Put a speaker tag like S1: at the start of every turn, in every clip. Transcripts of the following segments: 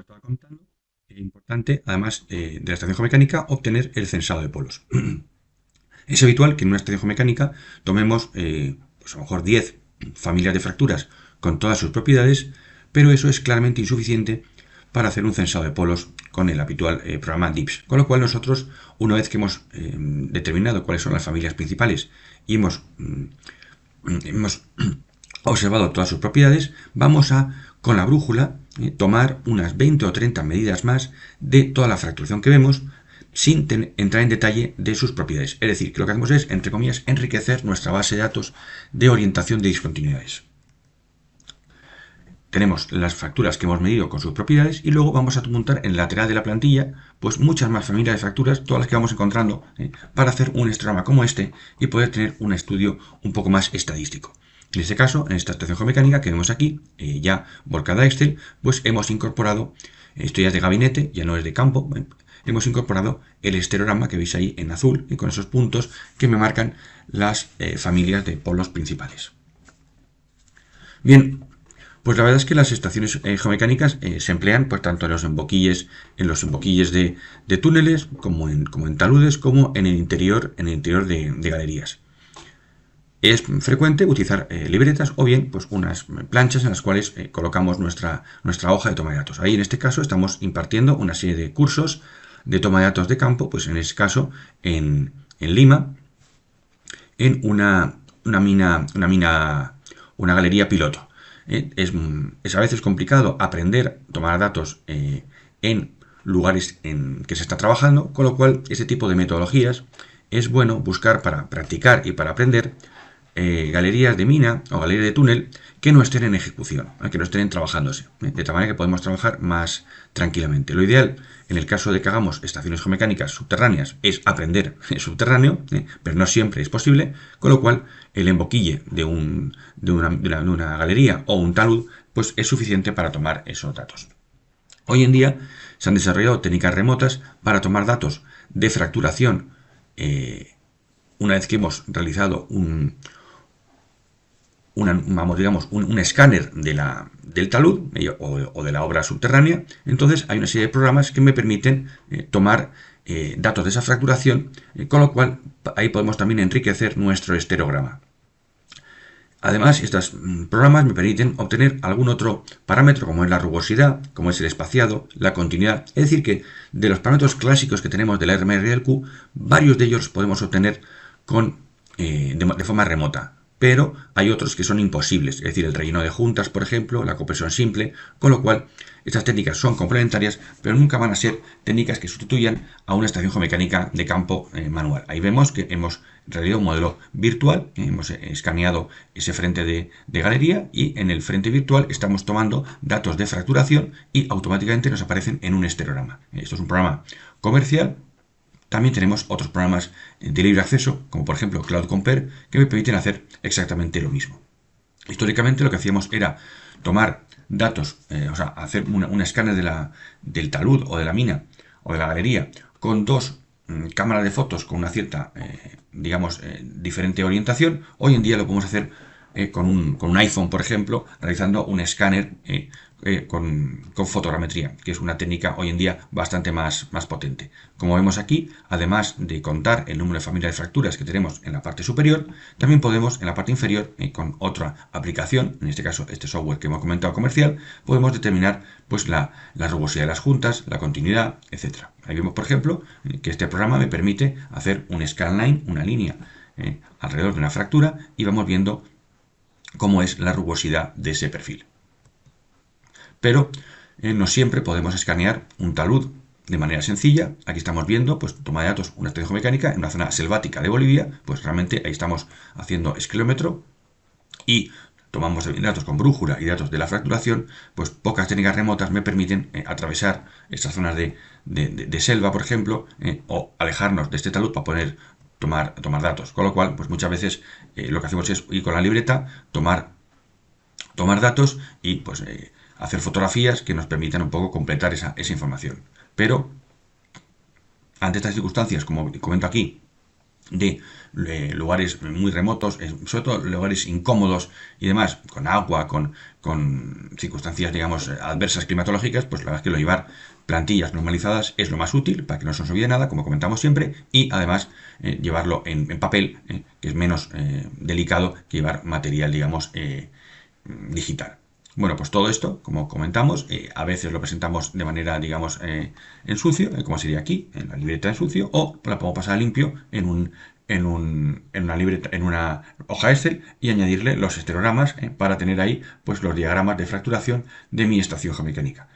S1: como estaba contando, es importante, además de la estación geomecánica, obtener el censado de polos. Es habitual que en una estación geomecánica tomemos, pues a lo mejor 10 familias de fracturas con todas sus propiedades, pero eso es claramente insuficiente para hacer un censado de polos con el habitual programa DIPS. Con lo cual nosotros, una vez que hemos determinado cuáles son las familias principales y hemos observado todas sus propiedades, vamos a, con la brújula, tomar unas 20 o 30 medidas más de toda la fracturación que vemos sin entrar en detalle de sus propiedades. Es decir, que lo que hacemos es, entre comillas, enriquecer nuestra base de datos de orientación de discontinuidades. Tenemos las fracturas que hemos medido con sus propiedades y luego vamos a montar en el lateral de la plantilla pues muchas más familias de fracturas, todas las que vamos encontrando, para hacer un histograma como este y poder tener un estudio un poco más estadístico. En este caso, en esta estación geomecánica que vemos aquí, ya volcada a Excel, pues hemos incorporado, esto ya es de gabinete, ya no es de campo, hemos incorporado el histerograma que veis ahí en azul y con esos puntos que me marcan las familias de polos principales. Bien, pues la verdad es que las estaciones geomecánicas se emplean pues tanto en los emboquilles de túneles, como en taludes, como en el interior de galerías. Es frecuente utilizar libretas o bien pues unas planchas en las cuales colocamos nuestra hoja de toma de datos. Ahí en este caso estamos impartiendo una serie de cursos de toma de datos de campo, pues en este caso en Lima, en una galería piloto. Es a veces complicado aprender a tomar datos en lugares en que se está trabajando, con lo cual ese tipo de metodologías es bueno buscar para practicar y para aprender galerías de mina o galerías de túnel que no estén en ejecución, que no estén trabajándose, de tal manera que podemos trabajar más tranquilamente. Lo ideal, en el caso de que hagamos estaciones geomecánicas subterráneas, es aprender subterráneo, pero no siempre es posible, con lo cual el emboquille de una galería o un talud pues es suficiente para tomar esos datos. Hoy en día se han desarrollado técnicas remotas para tomar datos de fracturación una vez que hemos realizado un escáner del talud o de la obra subterránea. Entonces hay una serie de programas que me permiten tomar datos de esa fracturación, con lo cual ahí podemos también enriquecer nuestro histerograma. Además, estos programas me permiten obtener algún otro parámetro, como es la rugosidad, como es el espaciado, la continuidad. Es decir, que de los parámetros clásicos que tenemos de la RMR y del Q, varios de ellos podemos obtener de forma remota. Pero hay otros que son imposibles, es decir, el relleno de juntas, por ejemplo, la compresión simple, con lo cual estas técnicas son complementarias, pero nunca van a ser técnicas que sustituyan a una estación geomecánica de campo manual. Ahí vemos que hemos realizado un modelo virtual, hemos escaneado ese frente de galería y en el frente virtual estamos tomando datos de fracturación y automáticamente nos aparecen en un histerograma. Esto es un programa comercial. También tenemos otros programas de libre acceso, como por ejemplo Cloud Compare, que me permiten hacer exactamente lo mismo. Históricamente lo que hacíamos era tomar datos, hacer un escáner del talud o de la mina o de la galería con dos cámaras de fotos con una cierta, diferente orientación. Hoy en día lo podemos hacer con un iPhone, por ejemplo, realizando un escáner con fotogrametría, que es una técnica hoy en día bastante más potente. Como vemos aquí, además de contar el número de familias de fracturas que tenemos en la parte superior, también podemos en la parte inferior, con otra aplicación, en este caso este software que hemos comentado comercial, podemos determinar pues la rugosidad de las juntas, la continuidad, etcétera. Ahí vemos, por ejemplo, que este programa me permite hacer un scanline, una línea alrededor de una fractura, y vamos viendo cómo es la rugosidad de ese perfil. Pero no siempre podemos escanear un talud de manera sencilla. Aquí estamos viendo, pues, toma de datos, una estación geomecánica en una zona selvática de Bolivia, pues realmente ahí estamos haciendo escalómetro y tomamos datos con brújula y datos de la fracturación. Pues pocas técnicas remotas me permiten atravesar estas zonas de selva, por ejemplo, o alejarnos de este talud para poder tomar datos. Con lo cual, pues muchas veces lo que hacemos es ir con la libreta, tomar datos y pues hacer fotografías que nos permitan un poco completar esa información. Pero ante estas circunstancias, como comento aquí, de lugares muy remotos, sobre todo lugares incómodos y demás, con agua, con circunstancias, digamos, adversas climatológicas, pues la verdad es que lo llevar plantillas normalizadas es lo más útil para que no se nos olvide nada, como comentamos siempre, y además llevarlo en papel, que es menos delicado que llevar material, digamos, digital. Bueno, pues todo esto, como comentamos, a veces lo presentamos de manera, digamos, en sucio, como sería aquí, en la libreta en sucio, o la podemos pasar a limpio en una hoja Excel y añadirle los estereogramas para tener ahí pues, los diagramas de fracturación de mi estación geomecánica.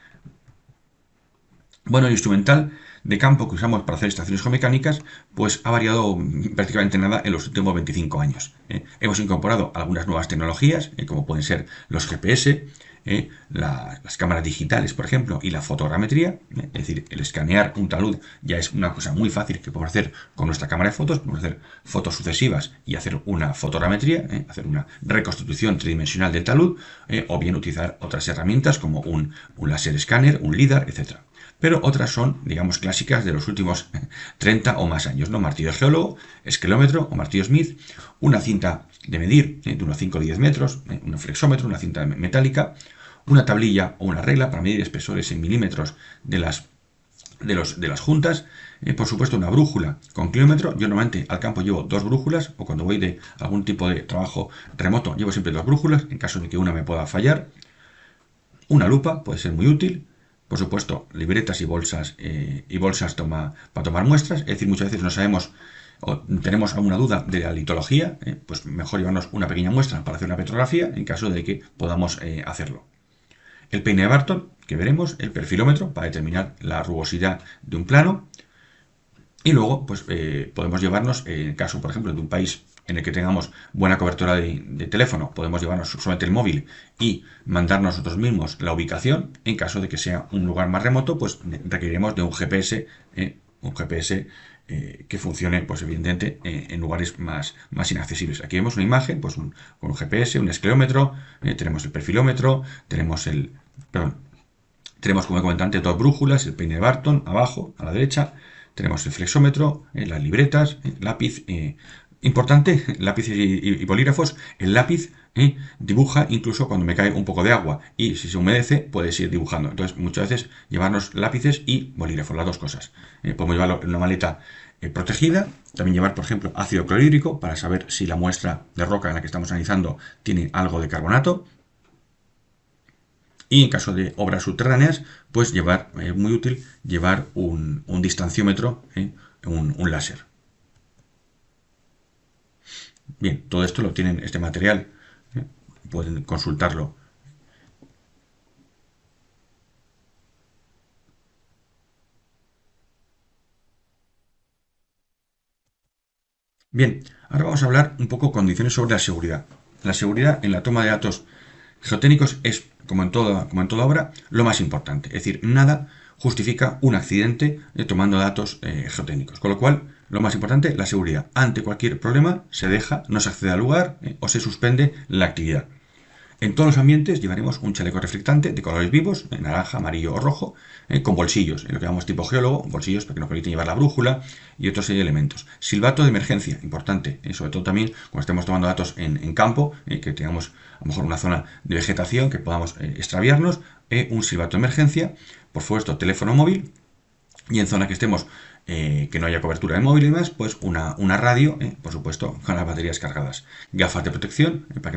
S1: Bueno, el instrumental de campo que usamos para hacer estaciones geomecánicas, pues ha variado prácticamente nada en los últimos 25 años. Hemos incorporado algunas nuevas tecnologías, como pueden ser los GPS, las cámaras digitales, por ejemplo, y la fotogrametría. Es decir, el escanear un talud ya es una cosa muy fácil que podemos hacer con nuestra cámara de fotos. Podemos hacer fotos sucesivas y hacer una fotogrametría, hacer una reconstitución tridimensional del talud, o bien utilizar otras herramientas como un láser escáner, un LIDAR, etc. Pero otras son, digamos, clásicas de los últimos 30 o más años, ¿no? Martillo de geólogo, esquelómetro o martillo Smith, una cinta de medir de unos 5 o 10 metros, un flexómetro, una cinta metálica, una tablilla o una regla para medir espesores en milímetros de las juntas, por supuesto una brújula con kilómetro. Yo normalmente al campo llevo 2 brújulas, o cuando voy de algún tipo de trabajo remoto llevo siempre 2 brújulas, en caso de que una me pueda fallar. Una lupa puede ser muy útil. Por supuesto, libretas y bolsas para tomar muestras. Es decir, muchas veces no sabemos o tenemos alguna duda de la litología, pues mejor llevarnos una pequeña muestra para hacer una petrografía en caso de que podamos hacerlo. El peine de Barton, que veremos, el perfilómetro para determinar la rugosidad de un plano. Y luego, pues podemos llevarnos, en el caso, por ejemplo, de un país en el que tengamos buena cobertura de teléfono, podemos llevarnos solamente el móvil y mandar nosotros mismos la ubicación. En caso de que sea un lugar más remoto, pues requeriremos de un GPS que funcione, pues evidentemente, en lugares más inaccesibles. Aquí vemos una imagen, pues con un GPS, un escleómetro, tenemos el perfilómetro, tenemos como he comentado antes, 2 brújulas, el peine de Barton abajo, a la derecha, tenemos el flexómetro, las libretas, lápiz. Importante, lápices y bolígrafos. El lápiz dibuja incluso cuando me cae un poco de agua, y si se humedece puedes ir dibujando. Entonces muchas veces llevarnos lápices y bolígrafos, las dos cosas. Podemos llevarlo en una maleta protegida. También llevar, por ejemplo, ácido clorhídrico para saber si la muestra de roca en la que estamos analizando tiene algo de carbonato. Y en caso de obras subterráneas, pues es muy útil llevar un distanciómetro, un láser. Bien, todo esto lo tienen, este material, pueden consultarlo. Bien, ahora vamos a hablar un poco condiciones sobre la seguridad. La seguridad en la toma de datos geotécnicos es, como en toda obra, lo más importante. Es decir, nada justifica un accidente tomando datos geotécnicos. Con lo cual, lo más importante, la seguridad. Ante cualquier problema se deja, no se accede al lugar o se suspende la actividad. En todos los ambientes llevaremos un chaleco reflectante de colores vivos, naranja, amarillo o rojo, con bolsillos, en lo que llamamos tipo geólogo, bolsillos para que nos permiten llevar la brújula y otros elementos. Silbato de emergencia, importante, sobre todo también cuando estemos tomando datos en campo, que tengamos a lo mejor una zona de vegetación que podamos extraviarnos, un silbato de emergencia, por supuesto teléfono móvil, y en zona que estemos que no haya cobertura de móvil y demás, pues una radio, por supuesto, con las baterías cargadas. Gafas de protección, para que